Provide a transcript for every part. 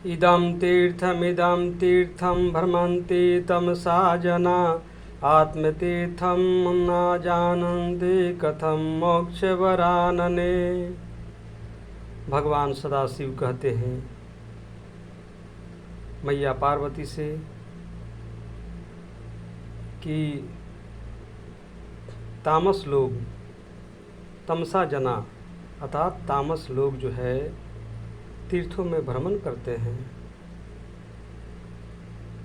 इदं तीर्थं भ्रमन्ति तमसा जना आत्मतीर्थं न जानन्ति कथं मोक्षवरानने। भगवान सदाशिव कहते हैं मैया पार्वती से कि तामस लोग, तमसा जना अर्थात तामस लोग जो है तीर्थों में भ्रमण करते हैं,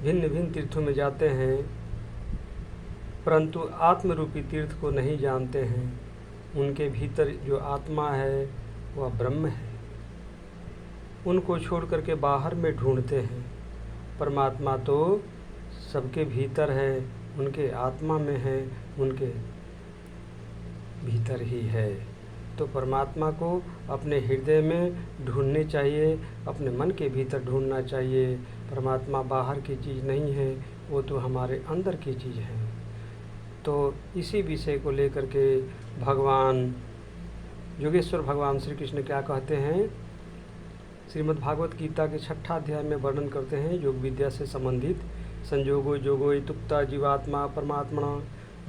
भिन्न भिन्न तीर्थों में जाते हैं, परंतु आत्मरूपी तीर्थ को नहीं जानते हैं। उनके भीतर जो आत्मा है वह ब्रह्म है, उनको छोड़ करके बाहर में ढूंढते हैं। परमात्मा तो सबके भीतर है, उनके आत्मा में है, उनके भीतर ही है। तो परमात्मा को अपने हृदय में ढूंढने चाहिए, अपने मन के भीतर ढूंढना चाहिए। परमात्मा बाहर की चीज़ नहीं है, वो तो हमारे अंदर की चीज़ है। तो इसी विषय को लेकर के भगवान योगेश्वर भगवान श्री कृष्ण क्या कहते हैं, श्रीमद् भागवत गीता के 6ठा अध्याय में वर्णन करते हैं योग विद्या से संबंधित। संयोगो योगो इत्युक्ता जीवात्मा परमात्मा।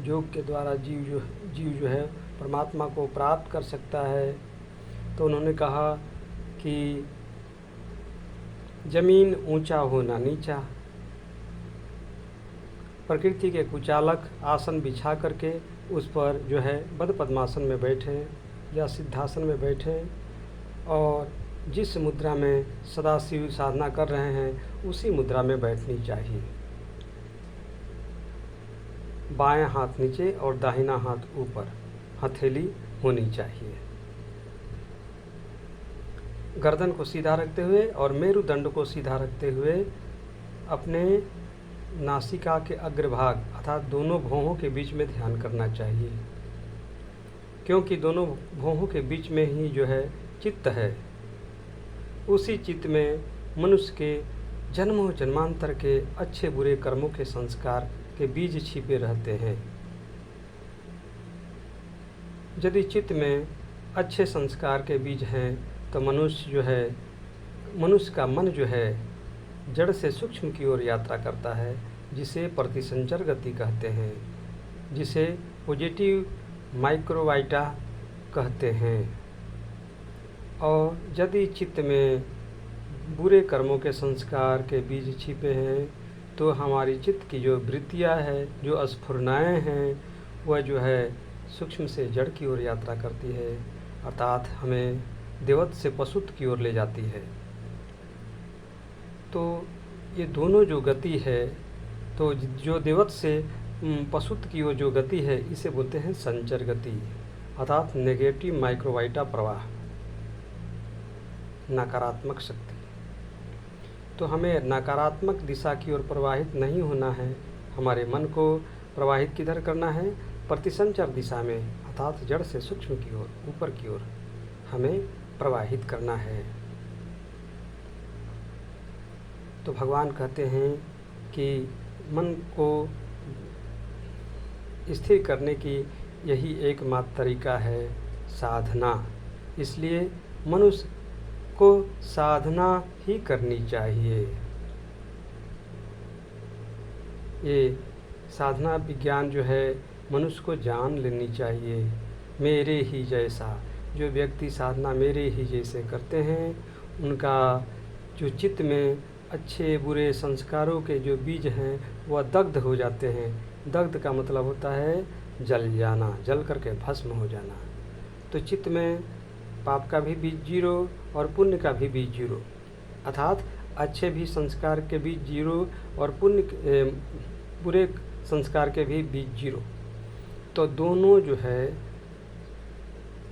योग के द्वारा जीव जो है परमात्मा को प्राप्त कर सकता है। तो उन्होंने कहा कि जमीन ऊंचा होना नीचा, प्रकृति के कुचालक आसन बिछा करके उस पर जो है बद्ध पद्मासन में बैठे या सिद्धासन में बैठे, और जिस मुद्रा में सदाशिव साधना कर रहे हैं उसी मुद्रा में बैठनी चाहिए। बायां हाथ नीचे और दाहिना हाथ ऊपर, हथेली होनी चाहिए। गर्दन को सीधा रखते हुए और मेरुदंड को सीधा रखते हुए अपने नासिका के अग्रभाग अर्थात दोनों भौहों के बीच में ध्यान करना चाहिए, क्योंकि दोनों भौहों के बीच में ही जो है चित्त है। उसी चित्त में मनुष्य के जन्मों जन्मांतर के अच्छे बुरे कर्मों के संस्कार के बीज छिपे रहते हैं। यदि चित्त में अच्छे संस्कार के बीज हैं तो मनुष्य का मन जो है जड़ से सूक्ष्म की ओर यात्रा करता है, जिसे प्रतिसंचर गति कहते हैं, जिसे पॉजिटिव माइक्रोवाइटा कहते हैं। और यदि चित्त में बुरे कर्मों के संस्कार के बीज छिपे हैं तो हमारी चित्त की जो वृत्तियाँ है, जो स्फुरनाएँ हैं, वह जो है सूक्ष्म से जड़ की ओर यात्रा करती है, अर्थात हमें देवत्व से पशुत्व की ओर ले जाती है। तो ये दोनों जो गति है, तो जो देवत्व से पशुत्व की ओर जो गति है इसे बोलते हैं संचर गति, अर्थात नेगेटिव माइक्रोवाइटा प्रवाह, नकारात्मक शक्ति। तो हमें नकारात्मक दिशा की ओर प्रवाहित नहीं होना है, हमारे मन को प्रवाहित किधर करना है, प्रतिसंचर दिशा में, अर्थात जड़ से सूक्ष्म की ओर, ऊपर की ओर हमें प्रवाहित करना है। तो भगवान कहते हैं कि मन को स्थिर करने की यही एकमात्र तरीका है साधना। इसलिए मनुष्य को साधना ही करनी चाहिए। ये साधना विज्ञान जो है मनुष्य को जान लेनी चाहिए। मेरे ही जैसा, जो व्यक्ति साधना मेरे ही जैसे करते हैं उनका जो चित्त में अच्छे बुरे संस्कारों के जो बीज हैं वह दग्ध हो जाते हैं। दग्ध का मतलब होता है जल जाना, जल करके भस्म हो जाना। तो चित्त में पाप का भी बीज जीरो और पुण्य का भी बीज जीरो, अर्थात अच्छे भी संस्कार के बीज जीरो और बुरे संस्कार के भी बीज जीरो। तो दोनों जो है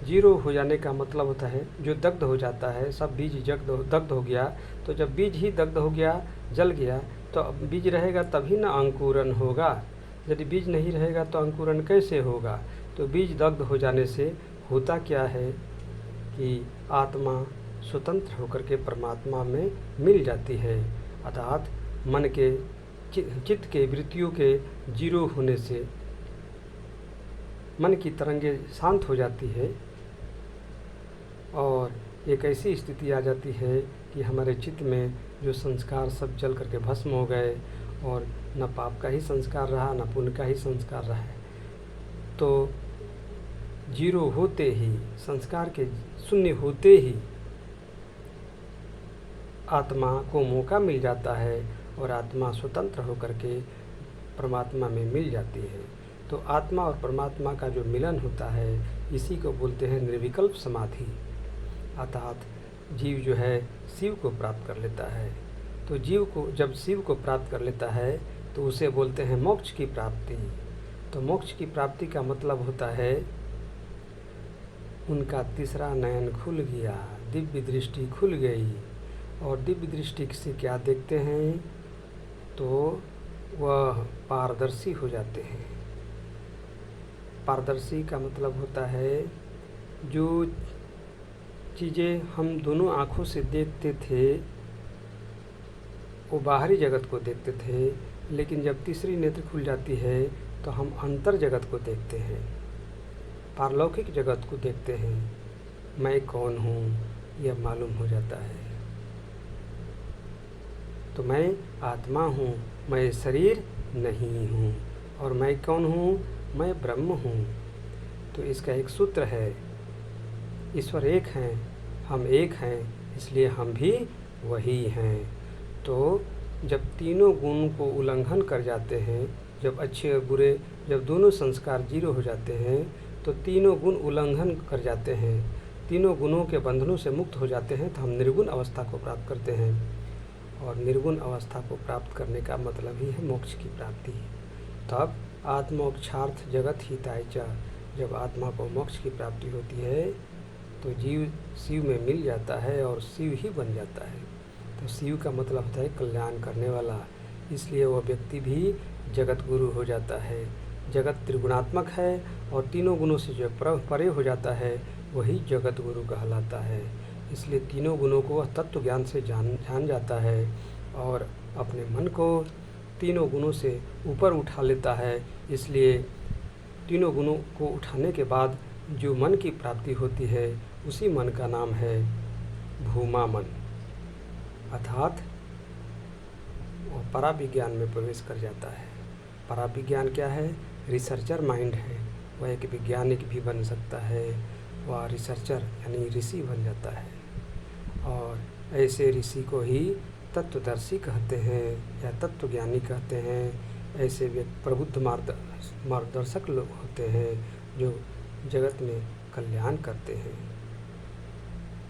जीरो हो जाने का मतलब होता है जो दग्ध हो जाता है, सब बीज दग्ध हो गया। तो जब बीज ही दग्ध हो गया, जल गया, तो बीज रहेगा तभी ना अंकुरन होगा। यदि बीज नहीं रहेगा तो अंकुरन कैसे होगा। तो बीज दग्ध हो जाने से होता क्या है कि आत्मा स्वतंत्र होकर के परमात्मा में मिल जाती है, अर्थात मन के चित्त के वृत्तियों के जीरो होने से मन की तरंगें शांत हो जाती है और एक ऐसी स्थिति आ जाती है कि हमारे चित्त में जो संस्कार सब जल करके भस्म हो गए और न पाप का ही संस्कार रहा न पुण्य का ही संस्कार रहा है। तो जीरो होते ही, संस्कार के शून्य होते ही आत्मा को मौका मिल जाता है और आत्मा स्वतंत्र होकर के परमात्मा में मिल जाती है। तो आत्मा और परमात्मा का जो मिलन होता है इसी को बोलते हैं निर्विकल्प समाधि। अर्थात जीव जो है शिव को प्राप्त कर लेता है। तो जीव को जब शिव को प्राप्त कर लेता है तो उसे बोलते हैं मोक्ष की प्राप्ति। तो मोक्ष की प्राप्ति का मतलब होता है उनका तीसरा नयन खुल गया, दिव्य दृष्टि खुल गई। और दिव्य दृष्टि से क्या देखते हैं तो वह पारदर्शी हो जाते हैं। पारदर्शी का मतलब होता है जो चीज़ें हम दोनों आँखों से देखते थे वो बाहरी जगत को देखते थे, लेकिन जब तीसरी नेत्र खुल जाती है तो हम अंतर जगत को देखते हैं, पारलौकिक जगत को देखते हैं। मैं कौन हूँ यह मालूम हो जाता है। तो मैं आत्मा हूँ, मैं शरीर नहीं हूँ। और मैं कौन हूँ? मैं ब्रह्म हूँ। तो इसका एक सूत्र है, ईश्वर एक हैं, हम एक हैं, इसलिए हम भी वही हैं। तो जब तीनों गुण को उल्लंघन कर जाते हैं, जब अच्छे और बुरे, जब दोनों संस्कार जीरो हो जाते हैं तो तीनों गुण उल्लंघन कर जाते हैं, तीनों गुणों के बंधनों से मुक्त हो जाते हैं, तो हम निर्गुण अवस्था को प्राप्त करते हैं। और निर्गुण अवस्था को प्राप्त करने का मतलब ही है मोक्ष की प्राप्ति। तब आत्मोक्षार्थ जगत हिताय च, जब आत्मा को मोक्ष की प्राप्ति होती है तो जीव शिव में मिल जाता है और शिव ही बन जाता है। तो शिव का मतलब होता है कल्याण करने वाला, इसलिए वह व्यक्ति भी जगत गुरु हो जाता है। जगत त्रिगुणात्मक है और तीनों गुणों से जो परे हो जाता है वही जगत गुरु कहलाता है। इसलिए तीनों गुणों को वह तत्व ज्ञान से जान जाता है और अपने मन को तीनों गुणों से ऊपर उठा लेता है। इसलिए तीनों गुणों को उठाने के बाद जो मन की प्राप्ति होती है उसी मन का नाम है भूमा मन, अर्थात वो पराविज्ञान में प्रवेश कर जाता है। पराविज्ञान क्या है? रिसर्चर माइंड है। वह एक वैज्ञानिक भी बन सकता है, वह रिसर्चर यानी ऋषि बन जाता है। और ऐसे ऋषि को ही तत्वदर्शी कहते हैं या तत्वज्ञानी कहते हैं। ऐसे प्रबुद्ध मार्गदर्शक लोग होते हैं जो जगत में कल्याण करते हैं।